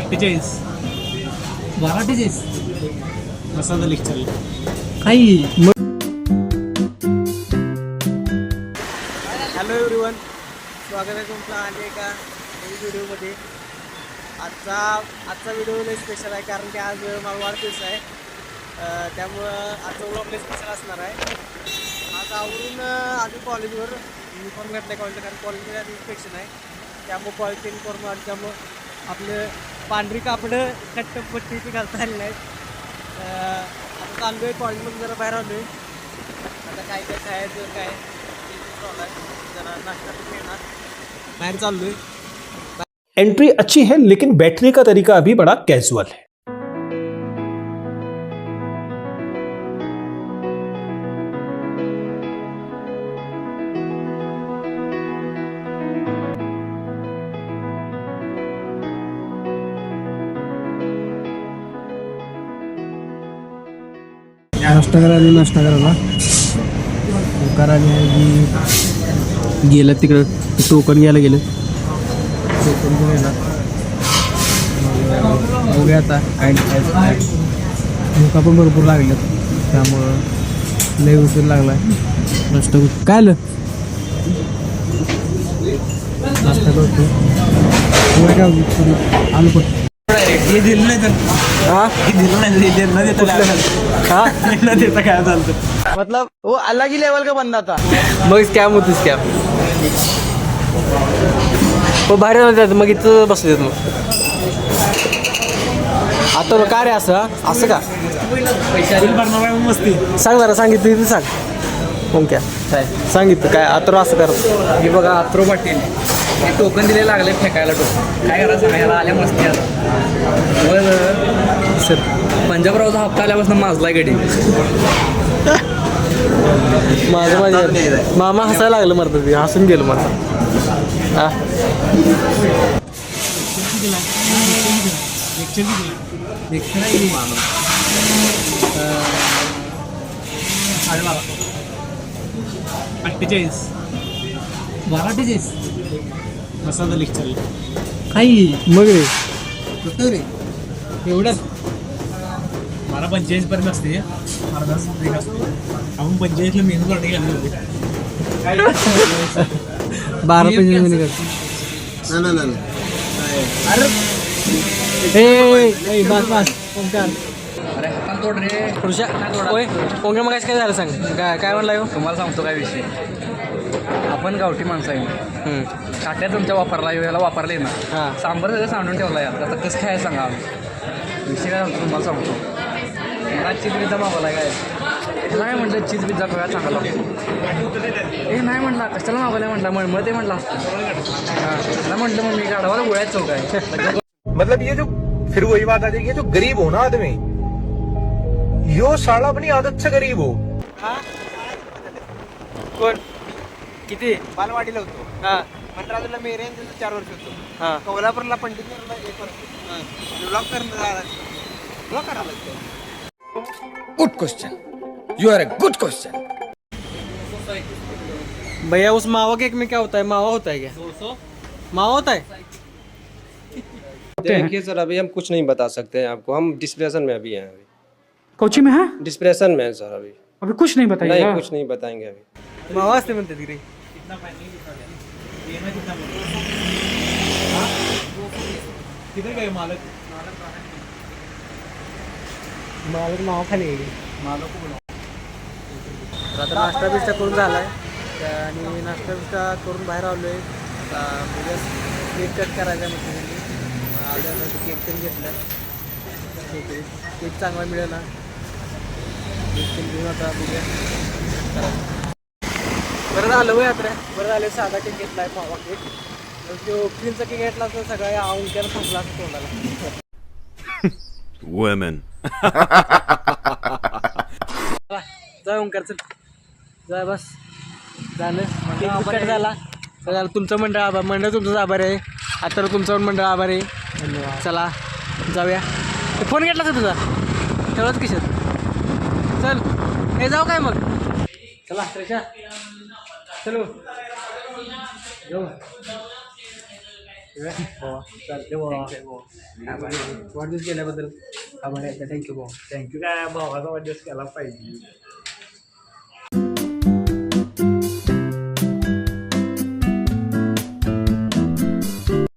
48 48 मसाला लिख चाललं काही हॅलो एव्हरीवन, स्वागत आहे तुमचं आणि एका नवीन व्हिडिओमध्ये. आजचा व्हिडिओ लय स्पेशल आहे कारण की आज मला वाढदिवस आहे. त्यामुळं आजचा व्लॉग लय स्पेशल असणार आहे. आज आवरून आधी कॉलेजवर युनिफॉर्म घातला आहे कॉलेजला, कारण कॉलेजमध्ये आज इन्स्पेक्शन आहे. त्यामुळं कॉलेजचे युनिफॉर्म आणि त्यामुळं आपलं पांढरी कापडं कट्टपट्टी ती घालता आलेली आहेत. आता चाललो आहे कॉलेजमधून, जरा बाहेर आलो आहे. आता काय काय खायचं काय जरा नाश्ता घेणार, बाहेर चाललो आहे. एंट्री अच्छी है लेकिन बैठने का तरीका अभी बड़ा कैजुअल है. नाश्ता करायला गेलं तिकडं टोकन घ्यायला गेलं. बघूया आता काय भुका पण भरपूर लागल्या, त्यामुळं लय उशीर लागलाय. नाश्ता काय आलं नाश्ता करतो. आलू पण हे दिलं नाही तर हे दिलं नाही न देता काय चालतं. मतलब वो अलग ही लेवल का बंदा था. मग स्कॅम होती स्कॅम. हो बाहेर जातात मग इथं बसले मग. आता का रे असं का मस्ती सांग जरा, सांगितलं इथे सांग. ओंक्या काय सांगितलं काय आता असं कर. हे बघा अत्रो पाटील हे टोकन दिले लागले फेकायला. टोकन काय करायचं सांगायला आल्या मस्ती आता. सर पंजाबरावचा हप्ता आल्यापासून माजलाय गडी. माझं मामा हसायला लागलं मरत ते हसून गेलो मला. हा $48 मसाला लिख चाललं काही मग रे एवढंच. मला 45 पर्यंत असते, अर्धा ब्रेक असते. आपण 45ला मेनू पार्टी घालली होती. 12-15 मिनिट बस ओंकार अरे हातान तोड रे. पुरुषा ओंकार मग काय झालं सांग. काय म्हणला हो. तुम्हाला सांगतो काय विषय. आपण गावठी माणसं आहे. काट्या तुमच्या वापरला याला वापरले ना. हां. सांबर सगळं सांडून ठेवला यार. आता कसं खायला सांगा आम्ही. विषय काय सांगतो तुम्हाला सांगतो. मला चीज पिझ्झा मागवला काय. त्याला काय म्हटलं चीज पिझ्झा खायला चांगला लागतो. हे नाही म्हटला कशाला मागवला म्हटला मग ते म्हटलं असतं. हां त्याला म्हटलं मग मी गाडवाला गोळ्यात चौक आहे. मतलब ये जो फिर वही बात आ जाएगी, जो गरीब हो ना आदमी, यो साला अपनी आदत से गरीब हो. कोण किती बालवाडीला होतो. हां मंडळाला मेरे 4 वर्ष होतो. हां कोल्हापूरला पंडितला 1 वर्ष. ब्लॉग करायला good question. You are a good question. भैया उस मावा केक में क्या होता है. मावा होता है क्या. मावा होता है. देखिए सर, अभी हम कुछ नहीं बता सकते हैं आपको. हम डिस्प्रेशन में अभी हैं. अभी कोची में है. डिस्प्रेशन में है सर. अभी कुछ नहीं बताइए. नहीं, कुछ नहीं बताएंगे अभी. मावा असते म्हणते तिकडे. तिथे काय मालक मावा खाली आता नाश्ता बिस्टा करून झालाय आणि नाश्ता बिस्टा करून बाहेर आलो आहे. आता उद्या केक कट करायचा म्हणजे आल्यानंतर केक पण घेतला. केक चांगला मिळेल ना. केक पण घेऊन आता उद्या बरं झालं हो यात्रा. बरं झालं साधा केक घेतला आहे मावा केक. तो क्रीमचा केक घेतला तर सगळ्या औंक्यानं फसला असं तोंडाला. Women. जा ओंकार चल जा बस झालं. केक कट झाला. चला तुमचं मंडळ तुमचाच आभार आहे. आता तुमचं पण मंडळ आभार आहे. धन्यवाद. चला जाऊया. फोन घेतला का तुझा ठेवत किशात. चल हे जाऊ काय मग. चला रेषा चलो जाऊ. चालते वाढदिवस केल्याबद्दल आभार आहे. थँक्यू भाऊ. थँक्यू काय भावाचा वाढदिवस केला पाहिजे.